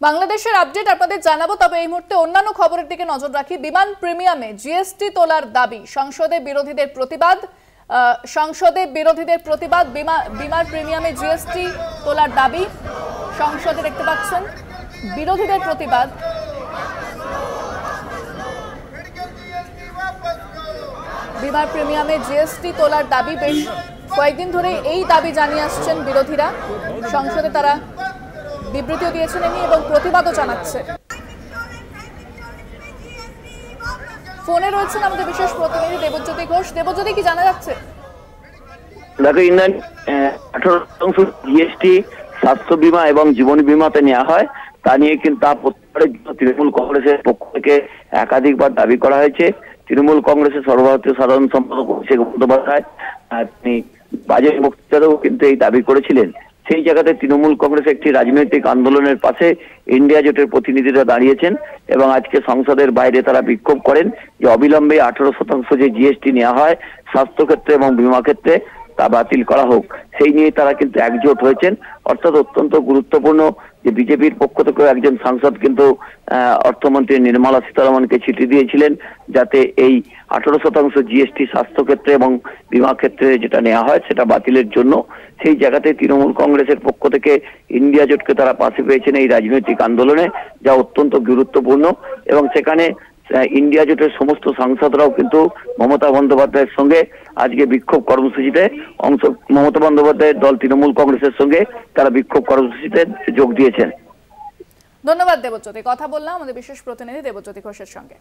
বাংলাদেশের আপডেট আপনাদের জানাবো, তবে এই মুহূর্তে অন্যান্য খবরের দিকে নজর রাখি। বিমান প্রিমিয়ামে জিএসটি তোলার দাবি, সংসদে বিরোধীদের প্রতিবাদ। বিমান প্রিমিয়ামে জিএসটি তোলার দাবি সংসদে, দেখতে পাচ্ছেন বিরোধীদের প্রতিবাদ। বিমান প্রিমিয়ামে জিএসটি তোলার দাবি, বেশ কয়েকদিন ধরে এই দাবি জানিয়ে আসছেন বিরোধীরা। সংসদে তারা বিবৃতিও দিয়েছেন এবং প্রতিবাদও জানাচ্ছে। ফোনে রয়েছেন আমাদের বিশেষ প্রতিনিধি দেবজ্যোতি ঘোষ। দেবজ্যোতি, কি জানা যাচ্ছে? দেখো ইন্ডিয়ান 18% জিএসটি স্বাস্থ্য বীমা এবং জীবন বীমাতে নেওয়া হয়, তা নিয়ে কিন্তু তৃণমূল কংগ্রেসের পক্ষ থেকে একাধিকবার দাবি করা হয়েছে। তৃণমূল কংগ্রেসের সর্বভারতীয় সাধারণ সম্পাদক অভিষেক বন্দ্যোপাধ্যায় তিনি বাজেট বক্তৃতাতেও কিন্তু এই দাবি করেছিলেন। সেই জায়গাতে তৃণমূল কংগ্রেস একটি রাজনৈতিক আন্দোলনের পাশে ইন্ডিয়া জোটের প্রতিনিধিরা দাঁড়িয়েছেন এবং আজকে সংসদের বাইরে তারা বিক্ষোভ করেন যে অবিলম্বে 18% যে জিএসটি নেওয়া হয় স্বাস্থ্য ক্ষেত্রে এবং বীমা ক্ষেত্রে তা বাতিল করা হোক। সেই নিয়ে তারা কিন্তু একজোট হয়েছেন। অর্থাৎ অত্যন্ত গুরুত্বপূর্ণ যে বিজেপির পক্ষ থেকে একজন সাংসদ কিন্তু অর্থমন্ত্রী নির্মলা সীতারমণকে চিঠি দিয়েছিলেন যাতে এই 18% জিএসটি স্বাস্থ্য ক্ষেত্রে এবং বীমা ক্ষেত্রে যেটা নেওয়া হয় সেটা বাতিলের জন্য। সেই জায়গাতে তৃণমূল কংগ্রেসের পক্ষ থেকে ইন্ডিয়া জোটকে তারা পাশে পেয়েছেন এই রাজনৈতিক আন্দোলনে, যা অত্যন্ত গুরুত্বপূর্ণ। এবং সেখানে ইন্ডিয়া জোটের সমস্ত সাংসদরাও কিন্তু মমতা বন্দ্যোপাধ্যায়ের সঙ্গে আজকে বিক্ষোভ কর্মসূচিতে মমতা বন্দ্যোপাধ্যায়ের দল তৃণমূল কংগ্রেসের সঙ্গে তারা বিক্ষোভ কর্মসূচিতে যোগ দিয়েছেন। ধন্যবাদ দেবজ্যোতি। কথা বললাম আমাদের বিশেষ প্রতিনিধি দেবজ্যোতি ঘোষের সঙ্গে।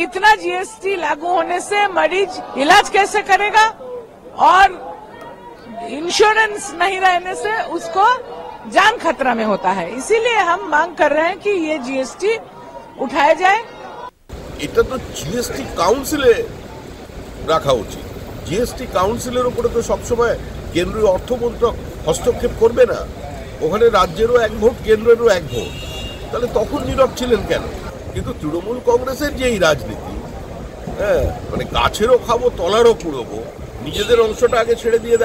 इतना जीएसटी लागू होने से मरीज इलाज कैसे करेगा और इंश्योरेंस नहीं रहने से उसको जान खतरा में होता है। इसीलिए हम मांग कर रहे हैं कि ये जीएसटी उठाया जाए। এটা তো জিএসটি কাউন্সিলে রাখা উচিত। জিএসটি কাউন্সিলের উপরে তো সবসময় কেন্দ্রীয় অর্থমন্ত্রক হস্তক্ষেপ করবে না। ওখানে রাজ্যেরও এক ভোট, কেন্দ্রেরও এক ভোট, তাহলে তখন নীরব ছিলেন কেন? কিন্তু তৃণমূল কংগ্রেসের যে এই রাজনীতি, মানে গাছেরও খাবো তলারও কুড়োবো, নিজেদের অংশটা আগে ছেড়ে দিয়ে